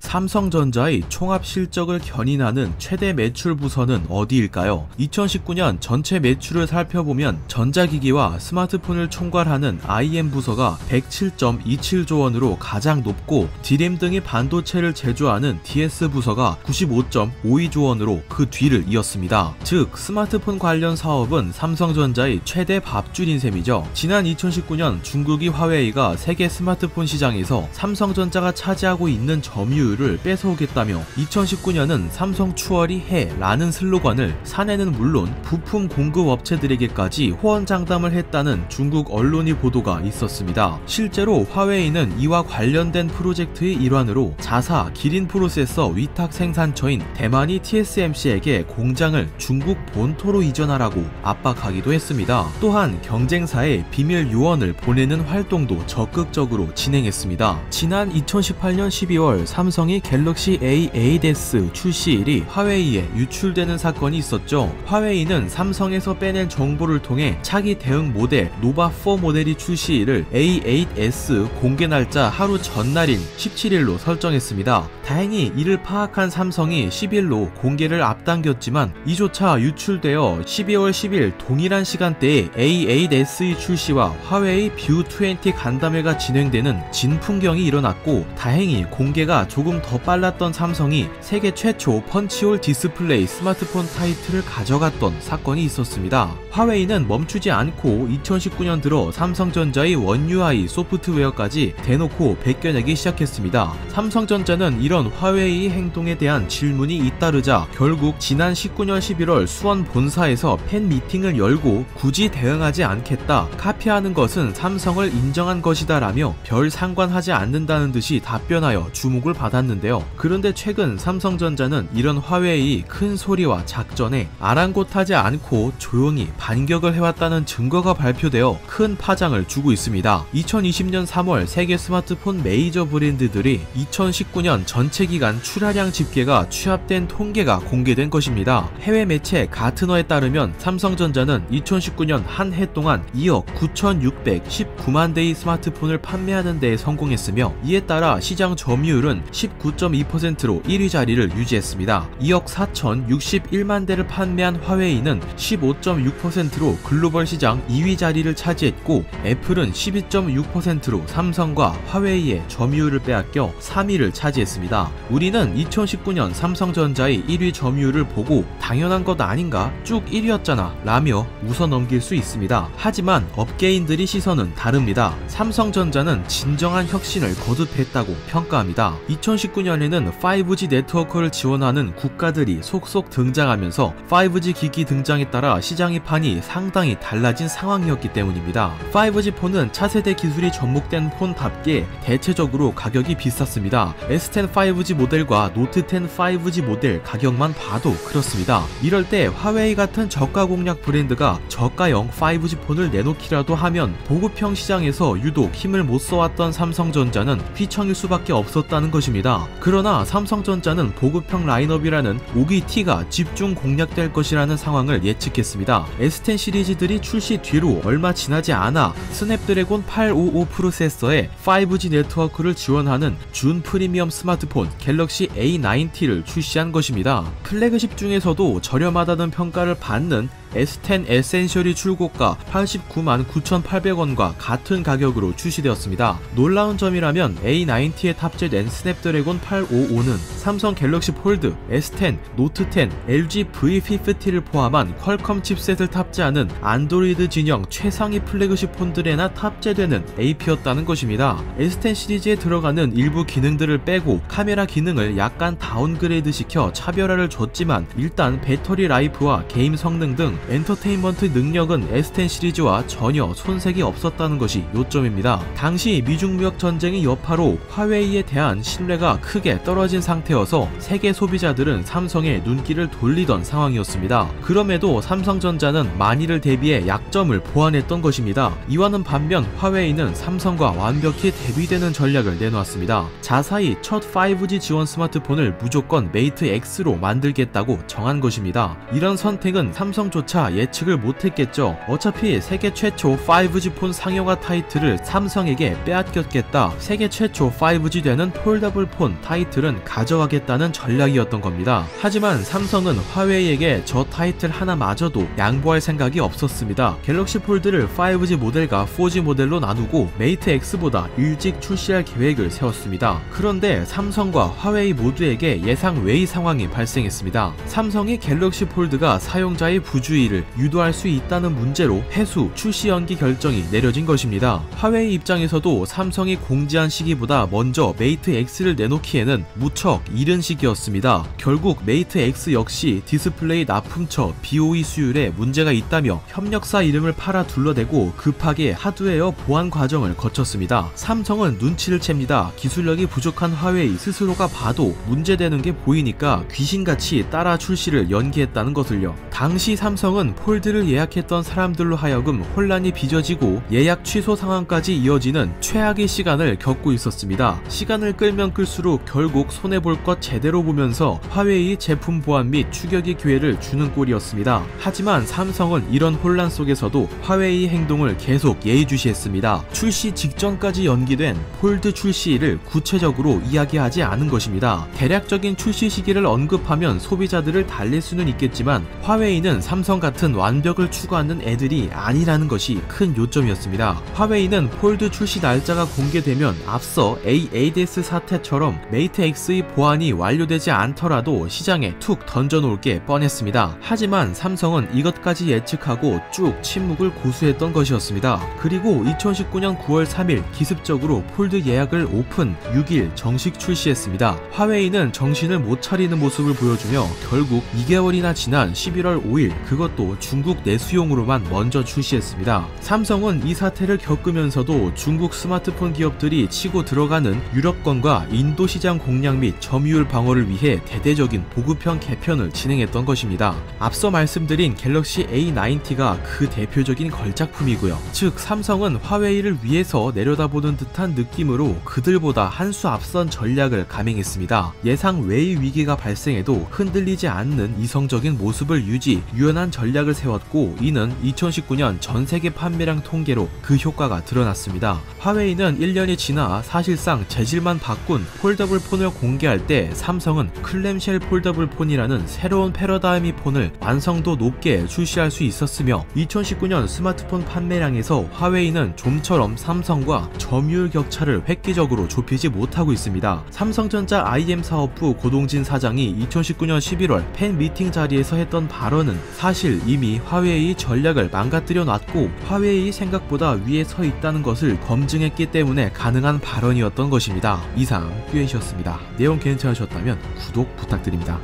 삼성전자의 총합 실적을 견인하는 최대 매출 부서는 어디일까요? 2019년 전체 매출을 살펴보면 전자기기와 스마트폰을 총괄하는 IM 부서가 107.27조 원으로 가장 높고 디램 등의 반도체를 제조하는 DS 부서가 95.52조 원으로 그 뒤를 이었습니다. 즉 스마트폰 관련 사업은 삼성전자의 최대 밥줄인 셈이죠. 지난 2019년 중국이 화웨이가 세계 스마트폰 시장에서 삼성전자가 차지하고 있는 점유율을 뺏어오겠다며 2019년은 삼성 추월이 해라는 슬로건을 사내는 물론 부품 공급 업체들에게까지 호언장담을 했다는 중국 언론의 보도가 있었습니다. 실제로 화웨이는 이와 관련된 프로젝트의 일환으로 자사 기린 프로세서 위탁 생산처인 대만이 TSMC에게 공장을 중국 본토로 이전하라고 압박하기도 했습니다. 또한 경쟁사에 비밀 요원을 보내는 활동도 적극적으로 진행했습니다. 지난 2018년 12월 삼성이 갤럭시 A8s 출시일이 화웨이에 유출되는 사건이 있었죠. 화웨이는 삼성에서 빼낸 정보를 통해 차기 대응 모델 노바4 모델이 출시일을 A8s 공개 날짜 하루 전날인 17일로 설정했습니다. 다행히 이를 파악한 삼성이 10일로 공개를 앞당겼지만 이조차 유출되어 12월 10일 동일한 시간대에 A8s의 출시와 화웨이 뷰20 간담회가 진행되는 진풍경이 일어났고 다행히 공개가 조금 더 빨랐던 삼성이 세계 최초 펀치홀 디스플레이 스마트폰 타이틀을 가져갔던 사건이 있었습니다. 화웨이는 멈추지 않고 2019년 들어 삼성전자의 원 UI 소프트웨어까지 대놓고 베껴내기 시작했습니다. 삼성전자는 이런 화웨이의 행동에 대한 질문이 잇따르자 결국 지난 19년 11월 수원 본사에서 팬 미팅을 열고 굳이 대응하지 않겠다, 카피하는 것은 삼성을 인정한 것이다 라며 별 상관하지 않는다는 듯이 답변하여 주목을 받았는데요. 그런데 최근 삼성전자는 이런 화웨이의 큰 소리와 작전에 아랑곳하지 않고 조용히 반격을 해왔다는 증거가 발표되어 큰 파장을 주고 있습니다. 2020년 3월 세계 스마트폰 메이저 브랜드들이 2019년 전체 기간 출하량 집계가 취합된 통계가 공개된 것입니다. 해외 매체 가트너에 따르면 삼성전자는 2019년 한 해 동안 2억 9,619만 대의 스마트폰을 판매하는 데에 성공했으며 이에 따라 시장 점유율은 19.2%로 1위 자리를 유지했습니다. 2억 4,061만 대를 판매한 화웨이는 15.6%로 글로벌 시장 2위 자리를 차지했고 애플은 12.6%로 삼성과 화웨이의 점유율을 빼앗겨 3위를 차지했습니다. 우리는 2019년 삼성전자의 1위 점유율을 보고 당연한 것 아닌가, 쭉 1위였잖아 라며 웃어넘길 수 있습니다. 하지만 업계인들의 시선은 다릅니다. 삼성전자는 진정한 혁신을 거듭했다고 평가합니다. 2019년에는 5G 네트워크를 지원하는 국가들이 속속 등장하면서 5G 기기 등장에 따라 시장의 판이 상당히 달라진 상황이었기 때문입니다. 5G 폰은 차세대 기술이 접목된 폰답게 대체적으로 가격이 비쌌습니다. S10 5G 모델과 노트 10 5G 모델 가격만 봐도 그렇습니다. 이럴 때 화웨이 같은 저가 공략 브랜드가 저가형 5G 폰을 내놓기라도 하면 보급형 시장에서 유독 힘을 못 써왔던 삼성전자는 휘청일 수밖에 없었다는 것입니다. 그러나 삼성전자는 보급형 라인업이라는 5기 T가 집중 공략될 것이라는 상황을 예측했습니다. S10 시리즈들이 출시 뒤로 얼마 지나지 않아 스냅드래곤 855 프로세서에 5G 네트워크를 지원하는 준 프리미엄 스마트폰 갤럭시 A90를 출시한 것입니다. 플래그십 중에서도 저렴하다는 평가를 받는 S10 에센셜이 출고가 89만 9,800원과 같은 가격으로 출시되었습니다. 놀라운 점이라면 A90에 탑재된 스냅드래곤 855는 삼성 갤럭시 폴드, S10, 노트 10, LG V50를 포함한 퀄컴 칩셋을 탑재하는 안드로이드 진영 최상위 플래그십 폰들에나 탑재되는 AP였다는 것입니다. S10 시리즈에 들어가는 일부 기능들을 빼고 카메라 기능을 약간 다운그레이드 시켜 차별화를 줬지만 일단 배터리 라이프와 게임 성능 등 엔터테인먼트 능력은 S10 시리즈와 전혀 손색이 없었다는 것이 요점입니다. 당시 미중무역 전쟁의 여파로 화웨이에 대한 신뢰가 크게 떨어진 상태여서 세계 소비자들은 삼성에 눈길을 돌리던 상황이었습니다. 그럼에도 삼성전자는 만일을 대비해 약점을 보완했던 것입니다. 이와는 반면 화웨이는 삼성과 완벽히 대비되는 전략을 내놓았습니다. 자사히 첫 5G 지원 스마트폰을 무조건 메이트 X로 만들겠다고 정한 것입니다. 이런 선택은 삼성조차 조차 예측을 못했겠죠. 어차피 세계 최초 5G 폰 상용화 타이틀을 삼성에게 빼앗겼겠다. 세계 최초 5G 되는 폴더블 폰 타이틀은 가져가겠다는 전략이었던 겁니다. 하지만 삼성은 화웨이에게 저 타이틀 하나마저도 양보할 생각이 없었습니다. 갤럭시 폴드를 5G 모델과 4G 모델로 나누고 메이트 X보다 일찍 출시할 계획을 세웠습니다. 그런데 삼성과 화웨이 모두에게 예상 외의 상황이 발생했습니다. 삼성이 갤럭시 폴드가 사용자의 부주의를 유도할 수 있다는 문제로 회수, 출시 연기 결정이 내려진 것입니다. 화웨이 입장에서도 삼성이 공지한 시기보다 먼저 메이트 X를 내놓기에는 무척 이른 시기였습니다. 결국 메이트 X 역시 디스플레이 납품처 BOE 수율에 문제가 있다며 협력사 이름을 팔아 둘러대고 급하게 하드웨어 보완 과정을 거쳤습니다. 삼성은 눈치를 챕니다. 기술력이 부족한 화웨이 스스로가 봐도 문제되는 게 보이니까 귀신같이 따라 출시를 연기했다는 것을요. 당시 삼성은 폴드를 예약했던 사람들로 하여금 혼란이 빚어지고 예약 취소 상황까지 이어지는 최악의 시간을 겪고 있었습니다. 시간을 끌면 끌수록 결국 손해볼 것 제대로 보면서 화웨이 제품 보완 및 추격의 기회를 주는 꼴이었습니다. 하지만 삼성은 이런 혼란 속에서도 화웨이 행동을 계속 예의주시했습니다. 출시 직전까지 연기된 폴드 출시를 구체적으로 이야기하지 않은 것입니다. 대략적인 출시 시기를 언급하면 소비자들을 달랠 수는 있겠지만 화웨이는 삼성 같은 완벽을 추구하는 애들이 아니라는 것이 큰 요점이었습니다. 화웨이는 폴드 출시 날짜가 공개되면 앞서 A8s 사태처럼 메이트 X의 보완이 완료되지 않더라도 시장에 툭 던져놓을 게 뻔했습니다. 하지만 삼성은 이것까지 예측하고 쭉 침묵을 고수했던 것이었습니다. 그리고 2019년 9월 3일 기습적으로 폴드 예약을 오픈, 6일 정식 출시했습니다. 화웨이는 정신을 못 차리는 모습을 보여주며 결국 2개월이나 지난 11월 5일 그것도 중국 내수용으로만 먼저 출시했습니다. 삼성은 이 사태를 겪으면서도 중국 스마트폰 기업들이 치고 들어가는 유럽권과 인도 시장 공략 및 점유율 방어를 위해 대대적인 보급형 개편을 진행했던 것입니다. 앞서 말씀드린 갤럭시 A90가 그 대표적인 걸작품이고요. 즉 삼성은 화웨이를 위에서 내려다보는 듯한 느낌으로 그들보다 한 수 앞선 전략을 감행했습니다. 예상 외의 위기가 발생해도 흔들리지 않는 이성적인 모습을 유지, 유연한 전략을 세웠고 이는 2019년 전세계 판매량 통계로 그 효과가 드러났습니다. 화웨이는 1년이 지나 사실상 재질만 바꾼 폴더블 폰을 공개할 때 삼성은 클램쉘 폴더블 폰이라는 새로운 패러다임의 폰을 완성도 높게 출시할 수 있었으며 2019년 스마트폰 판매량에서 화웨이는 좀처럼 삼성과 점유율 격차를 획기적으로 좁히지 못하고 있습니다. 삼성전자 IM 사업부 고동진 사장이 2019년 11월 팬 미팅 자리에서 했던 발언은 사실 이미 화웨이 전략을 망가뜨려 놨고 화웨이 생각보다 위에 서 있다는 것을 검증했기 때문에 가능한 발언이었던 것입니다. 이상 뷰엔씨였습니다. 내용 괜찮으셨다면 구독 부탁드립니다.